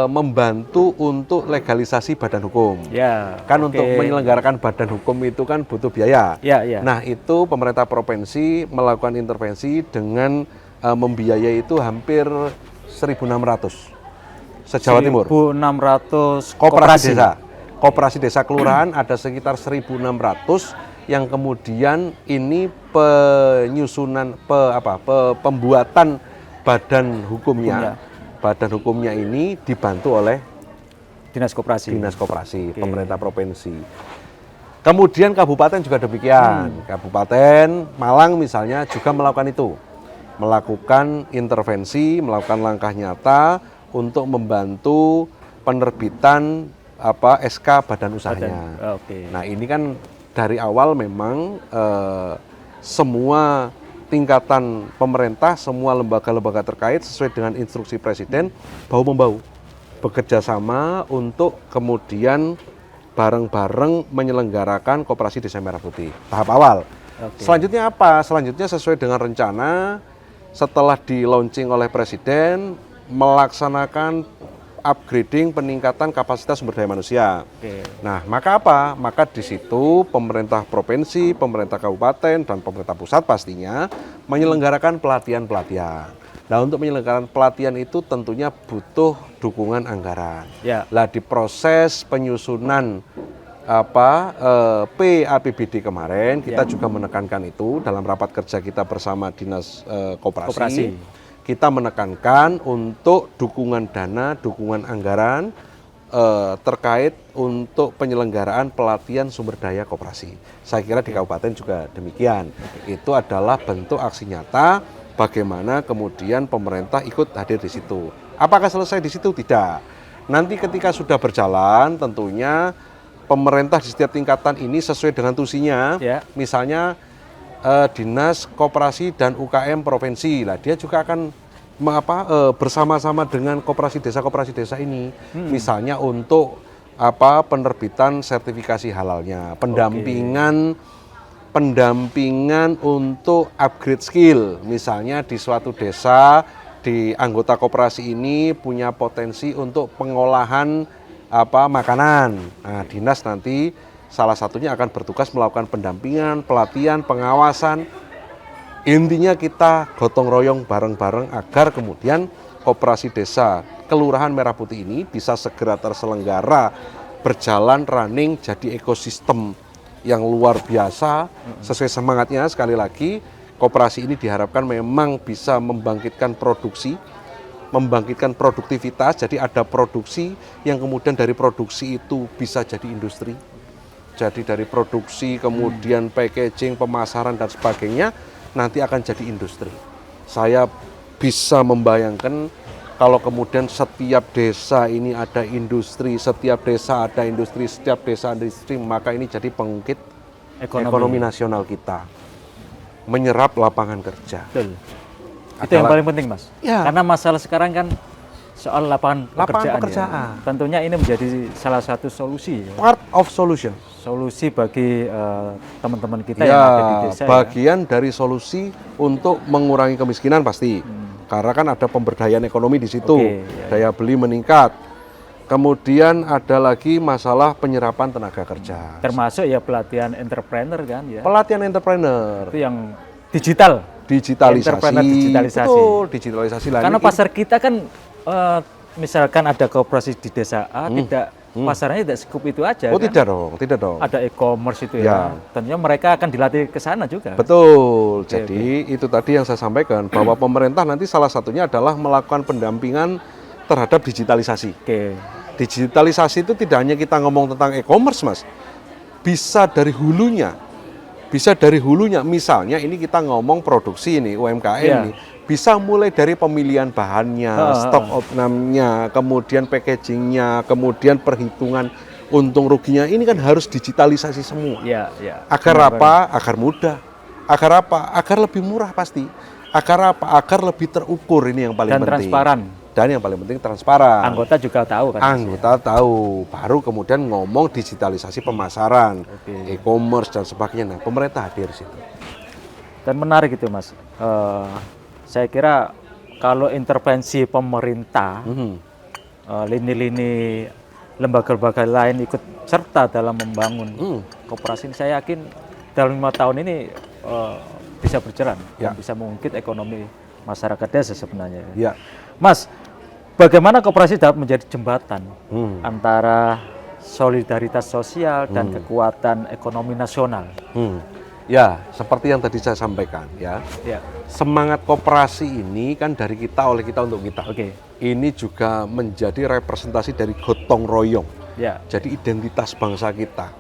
membantu untuk legalisasi badan hukum. Ya. Kan oke. untuk menyelenggarakan badan hukum itu kan butuh biaya. Ya. Nah, itu pemerintah provinsi melakukan intervensi dengan membiayai itu hampir 1.600 se-Jawa Timur. 1.600 Koperasi desa. Koperasi desa kelurahan ada sekitar 1.600 yang kemudian ini penyusunan pembuatan badan hukumnya. Badan hukumnya ini dibantu oleh Dinas Koperasi. Dinas Koperasi, Oke. pemerintah provinsi. Kemudian kabupaten juga demikian. Kabupaten Malang misalnya juga melakukan itu. Melakukan intervensi, melakukan langkah nyata untuk membantu penerbitan SK badan usahanya. Oke. Nah, ini kan dari awal memang semua tingkatan pemerintah, semua lembaga-lembaga terkait sesuai dengan instruksi Presiden bahu-membahu bekerja sama untuk kemudian bareng-bareng menyelenggarakan Koperasi Desa Merah Putih tahap awal. Oke. Selanjutnya apa? Selanjutnya sesuai dengan rencana setelah di launching oleh Presiden melaksanakan upgrading peningkatan kapasitas sumber daya manusia. Oke. Nah, maka apa? Maka di situ pemerintah provinsi, pemerintah kabupaten, dan pemerintah pusat pastinya menyelenggarakan pelatihan-pelatihan. Nah, untuk menyelenggarakan pelatihan itu tentunya butuh dukungan anggaran. Ya. Lah di proses penyusunan PAPBD kemarin kita juga menekankan itu dalam rapat kerja kita bersama Dinas Koperasi. Kita menekankan untuk dukungan dana, dukungan anggaran terkait untuk penyelenggaraan pelatihan sumber daya koperasi. Saya kira di kabupaten juga demikian. Itu adalah bentuk aksi nyata bagaimana kemudian pemerintah ikut hadir di situ. Apakah selesai di situ? Tidak. Nanti ketika sudah berjalan tentunya pemerintah di setiap tingkatan ini sesuai dengan tusinya. Ya. Misalnya Dinas Koperasi dan UKM Provinsi. Lah dia juga akan bersama-sama dengan koperasi desa ini. Misalnya untuk penerbitan sertifikasi halalnya, pendampingan untuk upgrade skill. Misalnya di suatu desa di anggota koperasi ini punya potensi untuk pengolahan makanan. Nah, dinas nanti salah satunya akan bertugas melakukan pendampingan, pelatihan, pengawasan. Intinya kita gotong royong bareng-bareng agar kemudian koperasi desa Kelurahan Merah Putih ini bisa segera terselenggara, berjalan, running, jadi ekosistem yang luar biasa. Sesuai semangatnya sekali lagi, koperasi ini diharapkan memang bisa membangkitkan produksi, membangkitkan produktivitas, jadi ada produksi yang kemudian dari produksi itu bisa jadi industri. Jadi dari produksi, kemudian packaging, pemasaran dan sebagainya, nanti akan jadi industri. Saya bisa membayangkan kalau kemudian setiap desa ini ada industri, setiap desa ada industri, setiap desa ada industri, maka ini jadi pengungkit ekonomi nasional kita. Menyerap lapangan kerja. Betul. Itu yang paling penting, Mas. Ya. Karena masalah sekarang kan soal lapangan pekerjaan. pekerjaan. Ya. Tentunya ini menjadi salah satu solusi. Ya. Part of solution. Solusi bagi teman-teman kita yang ada di desa. Bagian dari solusi untuk mengurangi kemiskinan pasti. Karena kan ada pemberdayaan ekonomi di situ. Daya beli meningkat. Kemudian ada lagi masalah penyerapan tenaga kerja. Termasuk ya pelatihan entrepreneur kan ya. Pelatihan entrepreneur. Itu yang digital. Entrepreneur digitalisasi. Betul, digitalisasi lagi. Karena pasar kita kan misalkan ada koperasi di desa A, pasarnya tidak sekup itu aja. Tidak dong. Ada e-commerce itu ya. Tentunya mereka akan dilatih ke sana juga. Betul. Jadi itu tadi yang saya sampaikan bahwa pemerintah nanti salah satunya adalah melakukan pendampingan terhadap digitalisasi. Digitalisasi itu tidak hanya kita ngomong tentang e-commerce, Mas. Bisa dari hulunya. Misalnya ini kita ngomong produksi ini, UMKM ini. Bisa mulai dari pemilihan bahannya, stok outnamnya, kemudian packagingnya, kemudian perhitungan untung ruginya. Ini kan harus digitalisasi semua. Agar apa? Agar mudah. Agar apa? Agar lebih murah pasti. Agar apa? Agar lebih terukur, ini yang paling penting. Dan transparan. Dan yang paling penting transparan. Anggota juga tahu kan? Anggota tahu. Baru kemudian ngomong digitalisasi pemasaran, e-commerce dan sebagainya. Nah, pemerintah hadir di situ. Dan menarik itu, Mas. Saya kira kalau intervensi pemerintah, lini-lini lembaga-lembaga lain ikut serta dalam membangun koperasi ini, saya yakin dalam 5 tahun ini bisa berjalan, bisa mengungkit ekonomi masyarakat desa sebenarnya. Mas, bagaimana koperasi dapat menjadi jembatan antara solidaritas sosial dan kekuatan ekonomi nasional? Ya, seperti yang tadi saya sampaikan ya. Semangat koperasi ini kan dari kita, oleh kita, untuk kita. Ini juga menjadi representasi dari gotong royong. Jadi identitas bangsa kita.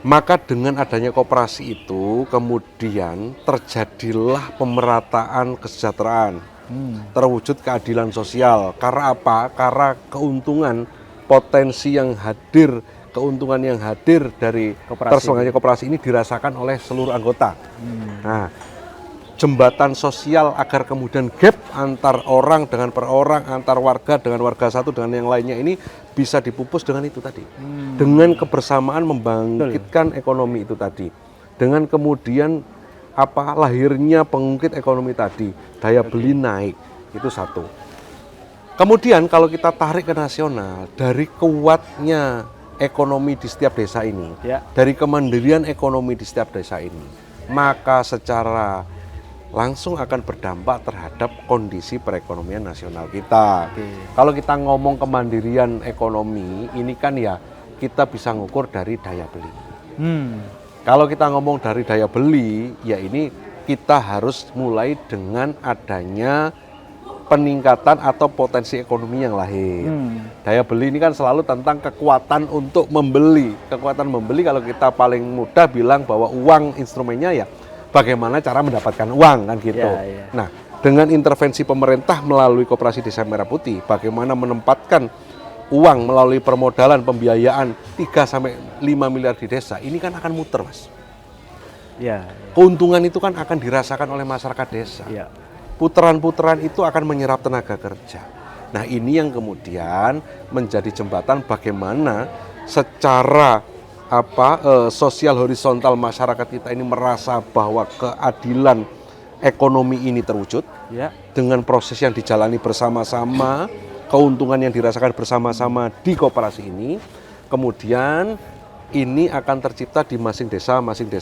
Maka dengan adanya koperasi itu kemudian terjadilah pemerataan kesejahteraan. Terwujud keadilan sosial. Karena apa? Karena keuntungan potensi yang hadir, keuntungan yang hadir dari terselenggaranya koperasi ini dirasakan oleh seluruh anggota. Nah, jembatan sosial agar kemudian gap antar orang dengan per orang, antar warga dengan warga satu dengan yang lainnya ini bisa dipupus dengan itu tadi. Dengan kebersamaan membangkitkan ekonomi itu tadi. Dengan kemudian lahirnya pengungkit ekonomi tadi, daya beli naik, itu satu. Kemudian kalau kita tarik ke nasional, dari kuatnya ekonomi di setiap desa ini, dari kemandirian ekonomi di setiap desa ini, maka secara langsung akan berdampak terhadap kondisi perekonomian nasional kita. Kalau kita ngomong kemandirian ekonomi, ini kan ya kita bisa ngukur dari daya beli. Kalau kita ngomong dari daya beli, ya ini kita harus mulai dengan adanya peningkatan atau potensi ekonomi yang lahir. Daya beli ini kan selalu tentang kekuatan untuk membeli. Kekuatan membeli kalau kita paling mudah bilang bahwa uang instrumennya ya bagaimana cara mendapatkan uang kan gitu. Nah, dengan intervensi pemerintah melalui Koperasi Desa Merah Putih, bagaimana menempatkan uang melalui permodalan pembiayaan 3-5 miliar di desa, ini kan akan muter, Mas. Keuntungan itu kan akan dirasakan oleh masyarakat desa. Putaran-putaran itu akan menyerap tenaga kerja. Nah, ini yang kemudian menjadi jembatan bagaimana secara sosial horizontal masyarakat kita ini merasa bahwa keadilan ekonomi ini terwujud dengan proses yang dijalani bersama-sama, keuntungan yang dirasakan bersama-sama di koperasi ini, kemudian ini akan tercipta di masing-masing desa.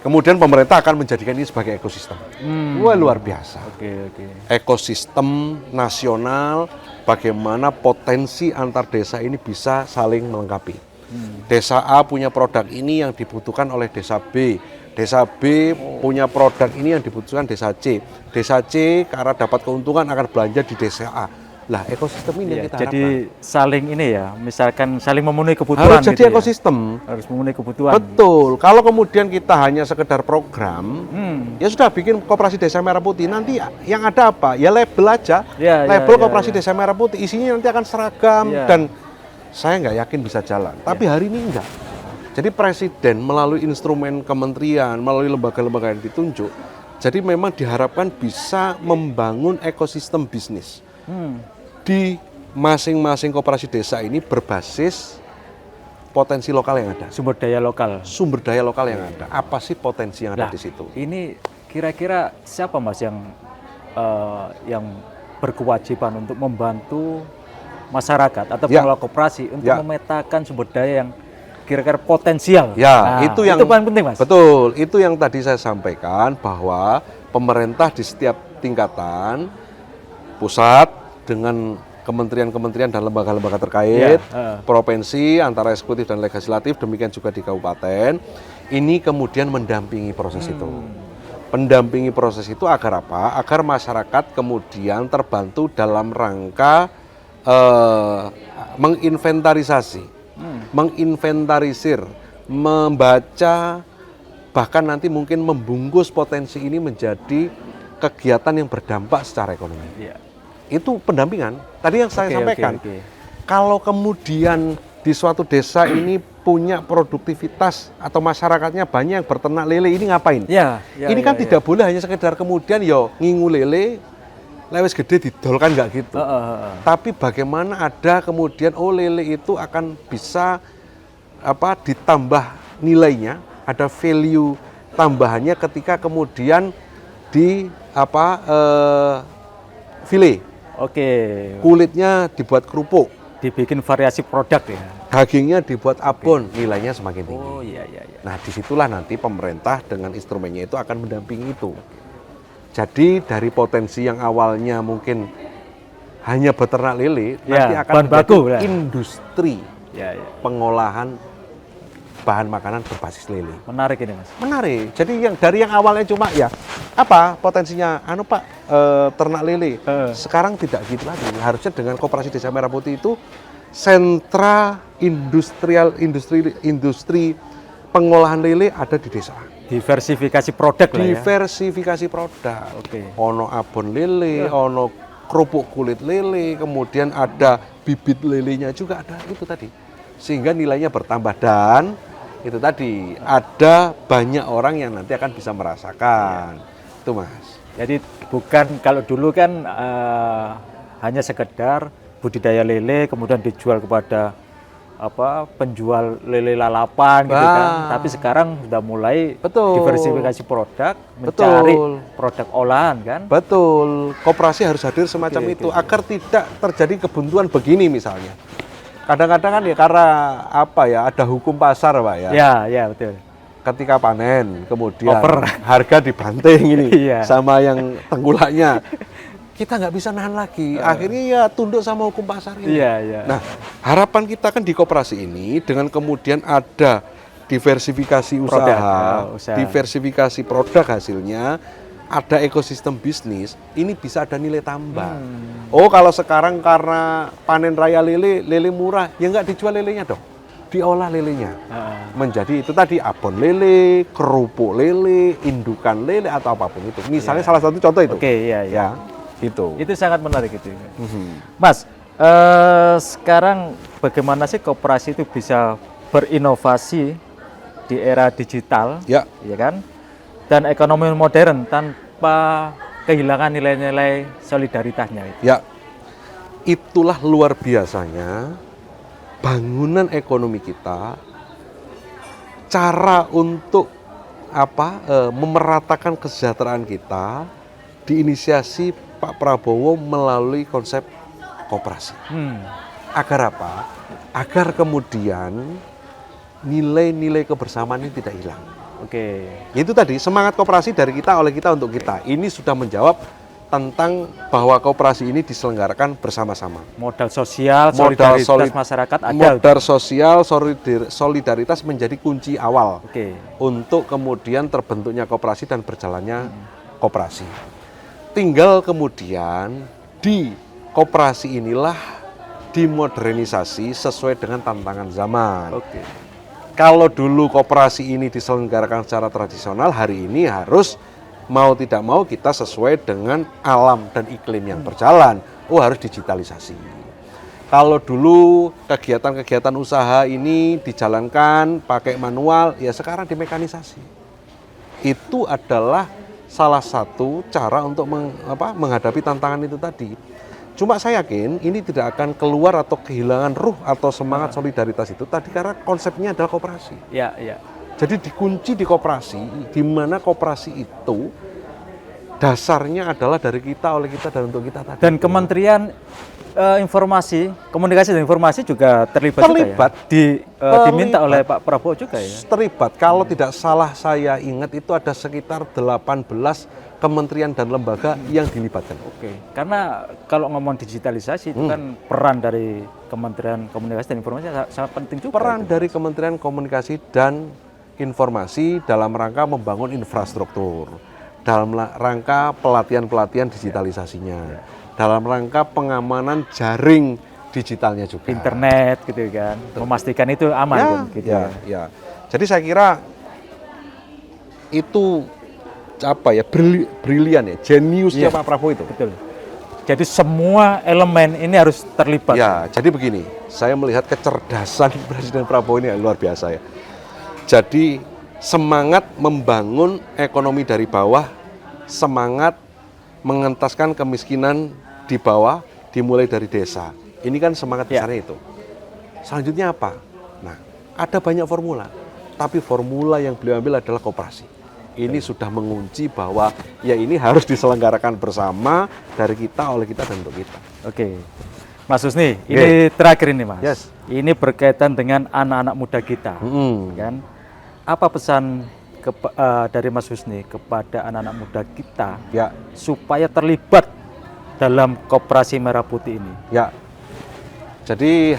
Kemudian pemerintah akan menjadikan ini sebagai ekosistem. Wah, luar biasa. Ekosistem nasional, bagaimana potensi antar desa ini bisa saling melengkapi. Desa A punya produk ini yang dibutuhkan oleh desa B. Desa B punya produk ini yang dibutuhkan desa C. Desa C karena dapat keuntungan akan belanja di desa A. Lah, ekosistem ini yang kita jadi harapkan. saling ini ya, misalkan saling memenuhi kebutuhan. Harus jadi ekosistem. Harus memenuhi kebutuhan. Betul. Kalau kemudian kita hanya sekedar program, ya sudah bikin Koperasi Desa Merah Putih. Nanti yang ada apa? Ya label aja. Label Koperasi Desa Merah Putih. Isinya nanti akan seragam dan saya nggak yakin bisa jalan. Tapi hari ini enggak. Jadi Presiden melalui instrumen kementerian, melalui lembaga-lembaga yang ditunjuk, jadi memang diharapkan bisa membangun ekosistem bisnis. Di masing-masing koperasi desa ini berbasis potensi lokal yang ada. Sumber daya lokal yang ada. Apa sih potensi yang ada di situ? Ini kira-kira siapa, Mas, yang berkewajiban untuk membantu masyarakat atau pengelola koperasi untuk memetakan sumber daya yang kira-kira potensial? Itu yang paling penting, Mas. Betul, itu yang tadi saya sampaikan bahwa pemerintah di setiap tingkatan, pusat dengan kementerian-kementerian dan lembaga-lembaga terkait, provinsi, antara eksekutif dan legislatif, demikian juga di kabupaten, ini kemudian mendampingi proses itu. Mendampingi proses itu agar apa? Agar masyarakat kemudian terbantu dalam rangka menginventarisasi, menginventarisir, membaca, bahkan nanti mungkin membungkus potensi ini menjadi kegiatan yang berdampak secara ekonomi. Itu pendampingan. Tadi yang saya sampaikan, kalau kemudian di suatu desa ini punya produktivitas atau masyarakatnya banyak yang berternak lele, ini ngapain? Ini kan tidak boleh hanya sekedar kemudian ngingu lele, lewes gede didol, kan nggak gitu. Tapi bagaimana ada kemudian lele itu akan bisa ditambah nilainya, ada value tambahannya ketika kemudian di file. Kulitnya dibuat kerupuk, dibikin variasi produk ya. Dagingnya dibuat abon, nilainya semakin tinggi. Nah, disitulah nanti pemerintah dengan instrumennya itu akan mendampingi itu. Jadi dari potensi yang awalnya mungkin hanya beternak lele, nanti akan menjadi industri pengolahan bahan makanan berbasis lele. Menarik ini, Mas. Menarik. Jadi dari yang awalnya cuma potensinya ternak lele. Sekarang tidak gitu lagi. Harusnya dengan Koperasi Desa Merah Putih itu sentra industri pengolahan lele ada di desa. Diversifikasi produk lah ya. Diversifikasi produk. Ono abon lele, ono kerupuk kulit lele, kemudian ada bibit lelenya juga ada itu tadi. Sehingga nilainya bertambah dan itu tadi ada banyak orang yang nanti akan bisa merasakan. Itu Mas. Jadi bukan kalau dulu kan hanya sekedar budidaya lele kemudian dijual kepada penjual lele lalapan gitu kan. Tapi sekarang sudah mulai Betul. diversifikasi produk, mencari Betul. produk olahan kan. Betul, koperasi harus hadir semacam Oke, itu oke. agar tidak terjadi kebuntuan begini misalnya. Kadang-kadang kan ya karena ada hukum pasar Pak ya. Ya betul. Ketika panen kemudian Over. harga dibanting ini Iya. sama yang tengkulaknya. Kita nggak bisa nahan lagi. Akhirnya ya tunduk sama hukum pasar ini. Iya. Nah, harapan kita kan di koperasi ini dengan kemudian ada diversifikasi usaha, usaha. diversifikasi produk hasilnya, ada ekosistem bisnis, ini bisa ada nilai tambah. Oh, kalau sekarang karena panen raya lele murah, ya nggak dijual lelenya dong, diolah lelenya. Menjadi itu tadi abon lele, kerupuk lele, indukan lele atau apapun itu. Misalnya salah satu contoh itu. Oke, iya. Ya, itu. Itu sangat menarik itu. Mhm. Mas, sekarang bagaimana sih koperasi itu bisa berinovasi di era digital, Ya. ya kan? Dan ekonomi modern tanpa kehilangan nilai-nilai solidaritasnya itu. Ya, itulah luar biasanya bangunan ekonomi kita, cara untuk memeratakan kesejahteraan kita diinisiasi Pak Prabowo melalui konsep koperasi. Agar apa? Agar kemudian nilai-nilai kebersamaan ini tidak hilang. Oke. Itu tadi semangat koperasi dari kita oleh kita untuk kita. Ini sudah menjawab tentang bahwa koperasi ini diselenggarakan bersama-sama. Modal sosial, Modal solidaritas masyarakat ada. Modal sosial, solidaritas menjadi kunci awal Oke. untuk kemudian terbentuknya koperasi dan berjalannya koperasi. Tinggal kemudian di koperasi inilah dimodernisasi sesuai dengan tantangan zaman. Oke. Kalau dulu koperasi ini diselenggarakan secara tradisional, hari ini harus mau tidak mau kita sesuai dengan alam dan iklim yang berjalan. Harus digitalisasi. Kalau dulu kegiatan-kegiatan usaha ini dijalankan pakai manual, ya sekarang dimekanisasi. Itu adalah salah satu cara untuk menghadapi tantangan itu tadi. Cuma saya yakin ini tidak akan keluar atau kehilangan ruh atau semangat solidaritas itu tadi karena konsepnya adalah koperasi. Ya. Jadi dikunci di koperasi, di mana koperasi itu dasarnya adalah dari kita, oleh kita, dan untuk kita tadi. Dan Kementerian Komunikasi dan Informasi juga terlibat juga ya? Diminta oleh Pak Prabowo juga ya? Terlibat. Kalau tidak salah saya ingat itu ada sekitar 18 kementerian dan lembaga yang dilibatkan. Oke, karena kalau ngomong digitalisasi itu kan peran dari Kementerian Komunikasi dan Informasi sangat penting juga. Peran itu. dari Kementerian Komunikasi dan Informasi dalam rangka membangun infrastruktur, dalam rangka pelatihan-pelatihan digitalisasinya, dalam rangka pengamanan jaring digitalnya juga. Internet gitu kan, memastikan itu aman kan, gitu ya. Jadi saya kira itu brilian ya, jeniusnya Iya. Pak Prabowo itu. Betul. Jadi semua elemen ini harus terlibat. Ya, jadi begini, saya melihat kecerdasan Presiden Prabowo ini luar biasa ya. Jadi semangat membangun ekonomi dari bawah, semangat mengentaskan kemiskinan di bawah, dimulai dari desa. Ini kan semangat besarnya itu. Selanjutnya apa? Nah, ada banyak formula, tapi formula yang beliau ambil adalah koperasi. Ini sudah mengunci bahwa ya ini harus diselenggarakan bersama dari kita, oleh kita, dan untuk kita. Oke. Mas Husni, ini terakhir ini Mas. Yes. Ini berkaitan dengan anak-anak muda kita. Kan? Apa pesan dari Mas Husni kepada anak-anak muda kita Ya, supaya terlibat dalam Koperasi Merah Putih ini? ya. Jadi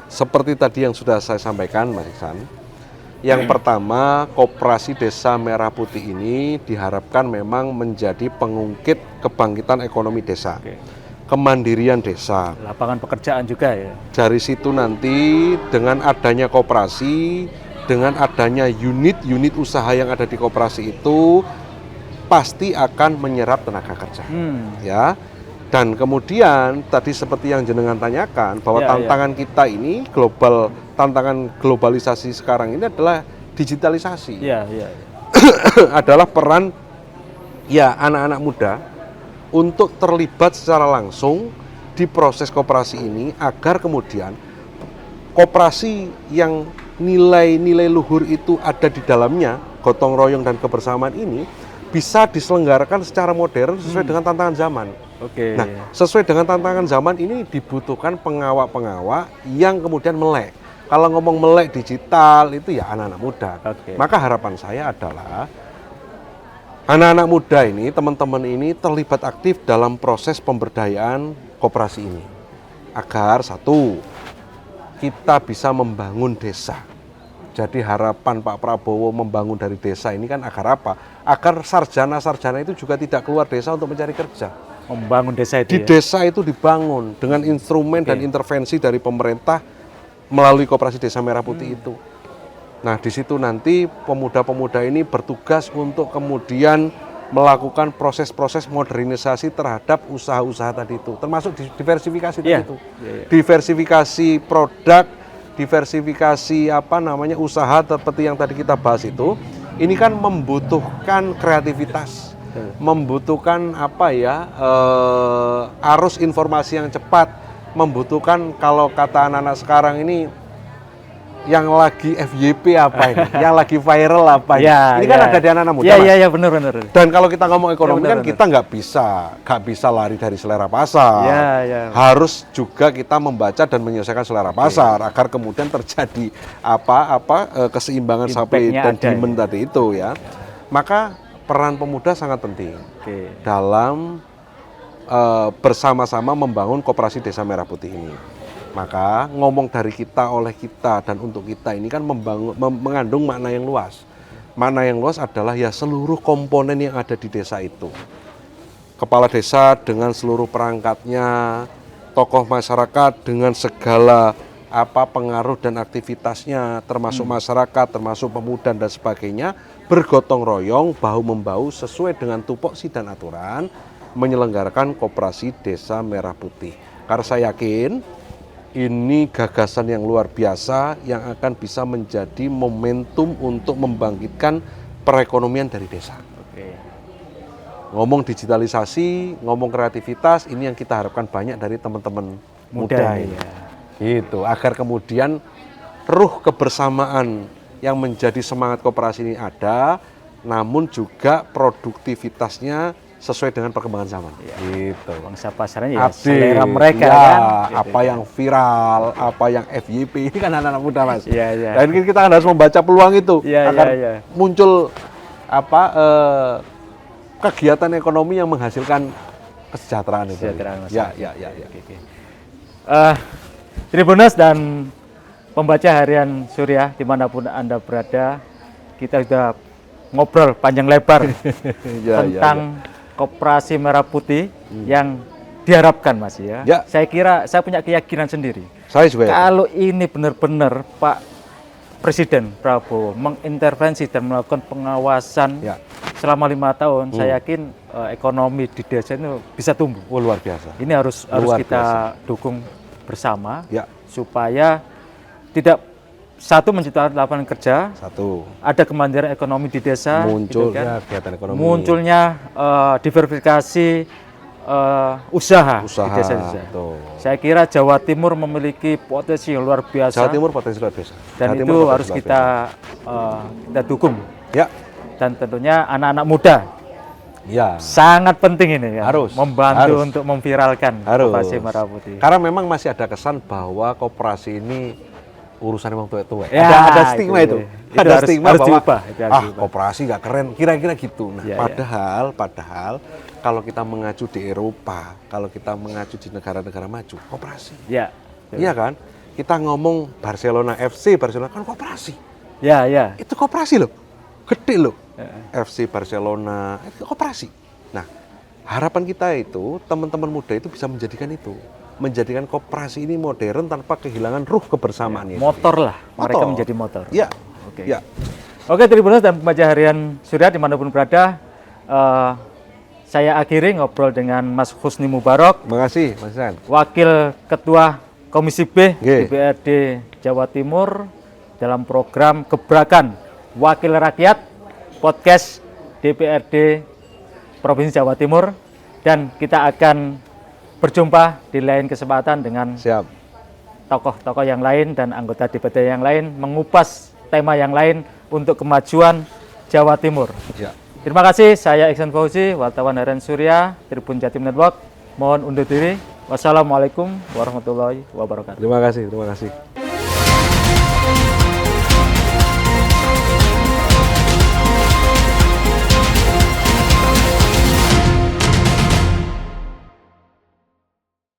seperti tadi yang sudah saya sampaikan, Mas Iksan, yang pertama, Koperasi Desa Merah Putih ini diharapkan memang menjadi pengungkit kebangkitan ekonomi desa, kemandirian desa. Lapangan pekerjaan juga ya. Dari situ nanti dengan adanya koperasi, dengan adanya unit-unit usaha yang ada di koperasi itu pasti akan menyerap tenaga kerja. Ya. Dan kemudian tadi seperti yang jenengan tanyakan bahwa Ya, tantangan kita ini tantangan globalisasi sekarang ini adalah digitalisasi. Iya, iya. Adalah peran ya anak-anak muda untuk terlibat secara langsung di proses koperasi ini agar kemudian koperasi yang nilai-nilai luhur itu ada di dalamnya, gotong royong dan kebersamaan ini bisa diselenggarakan secara modern sesuai dengan tantangan zaman. Oke. Nah, sesuai dengan tantangan zaman ini dibutuhkan pengawak-pengawak yang kemudian melek. Kalau ngomong melek digital itu ya anak-anak muda. Oke. Maka harapan saya adalah anak-anak muda ini, teman-teman ini terlibat aktif dalam proses pemberdayaan koperasi ini. Agar satu, kita bisa membangun desa. Jadi harapan Pak Prabowo membangun dari desa ini kan agar apa? Agar sarjana-sarjana itu juga tidak keluar desa untuk mencari kerja. Membangun desa itu Di ya? desa itu dibangun dengan instrumen dan intervensi dari pemerintah melalui Koperasi Desa Merah Putih itu. Nah, di situ nanti pemuda-pemuda ini bertugas untuk kemudian melakukan proses-proses modernisasi terhadap usaha-usaha tadi itu, termasuk diversifikasi tadi itu. Diversifikasi produk, diversifikasi usaha seperti yang tadi kita bahas itu. Ini kan membutuhkan kreativitas, membutuhkan arus informasi yang cepat, membutuhkan kalau kata anak-anak sekarang ini yang lagi FYP apa ini, yang lagi viral apa ini. Ya, ini kan ada di anak-anak muda. Iya, benar. Dan kalau kita ngomong ekonomi Ya, benar, kan kita nggak bisa lari dari selera pasar. Ya. Harus juga kita membaca dan menyelesaikan selera pasar agar kemudian terjadi keseimbangan supply Impact-nya dan ada, demand tadi itu ya. Maka peran pemuda sangat penting dalam bersama-sama membangun Koperasi Desa Merah Putih ini. Maka ngomong dari kita, oleh kita, dan untuk kita ini kan mengandung makna yang luas. Makna yang luas adalah ya seluruh komponen yang ada di desa itu. Kepala desa dengan seluruh perangkatnya, tokoh masyarakat dengan segala pengaruh dan aktivitasnya, termasuk masyarakat, termasuk pemuda dan sebagainya, bergotong royong, bahu-membahu sesuai dengan tupoksi dan aturan, menyelenggarakan Koperasi Desa Merah Putih. Karena saya yakin ini gagasan yang luar biasa yang akan bisa menjadi momentum untuk membangkitkan perekonomian dari desa. Ngomong digitalisasi, ngomong kreativitas, ini yang kita harapkan banyak dari teman-teman muda ini. Gitu, agar kemudian ruh kebersamaan yang menjadi semangat koperasi ini ada, namun juga produktivitasnya sesuai dengan perkembangan zaman. Gitu. Bangsa pasarnya ya selera mereka kan. Apa yang viral, apa yang FYP, ini kan anak-anak muda Mas. Iya. Dan kita harus membaca peluang itu agar muncul kegiatan ekonomi yang menghasilkan kesejahteraan itu. Ya. Tribuners dan pembaca harian Surya dimanapun Anda berada, kita sudah ngobrol panjang lebar tentang Koperasi Merah Putih yang diharapkan Mas ya. Saya kira saya punya keyakinan sendiri. Saya juga. Kalau ini benar-benar Pak Presiden Prabowo mengintervensi dan melakukan pengawasan selama 5 tahun, saya yakin ekonomi di desa itu bisa tumbuh. Luar biasa. Ini harus kita dukung bersama supaya tidak satu menciptakan lapangan kerja, ada kemandirian ekonomi di desa, munculnya kegiatan ekonomi, munculnya diversifikasi usaha di desa-desa. Saya kira Jawa Timur memiliki potensi yang luar biasa. Jawa Timur potensi luar biasa. Dan itu harus kita dukung. Dan tentunya anak-anak muda. Sangat penting ini ya. Membantu untuk memviralkan Koperasi Merah Putih. Karena memang masih ada kesan bahwa koperasi ini urusan emang tua-tua. Ada stigma itu. Ada stigma bahwa koperasi nggak keren, kira-kira gitu. Nah, padahal kalau kita mengacu di Eropa, kalau kita mengacu di negara-negara maju, koperasi. Iya kan? Kita ngomong Barcelona FC, Barcelona kan koperasi. Itu koperasi loh. Gede loh. FC Barcelona, itu koperasi. Nah, harapan kita itu teman-teman muda itu bisa menjadikan itu. Menjadikan koperasi ini modern tanpa kehilangan ruh kebersamaannya. Motor lah, mereka menjadi motor. Oke, Tribuners dan pembaca harian Surya dimanapun berada, saya akhiri ngobrol dengan Mas Husni Mubarok, Terima kasih, Mas Ihsan. Wakil Ketua Komisi B Nggih. DPRD Jawa Timur dalam program Gebrakan Wakil Rakyat Podcast DPRD Provinsi Jawa Timur, dan kita akan berjumpa di lain kesempatan dengan Siap. tokoh-tokoh yang lain dan anggota DPRD yang lain mengupas tema yang lain untuk kemajuan Jawa Timur. Ya. Terima kasih, saya Iksan Fauzi, wartawan harian Surya, Tribun Jatim Network. Mohon undur diri. Wassalamualaikum warahmatullahi wabarakatuh. Terima kasih, terima kasih.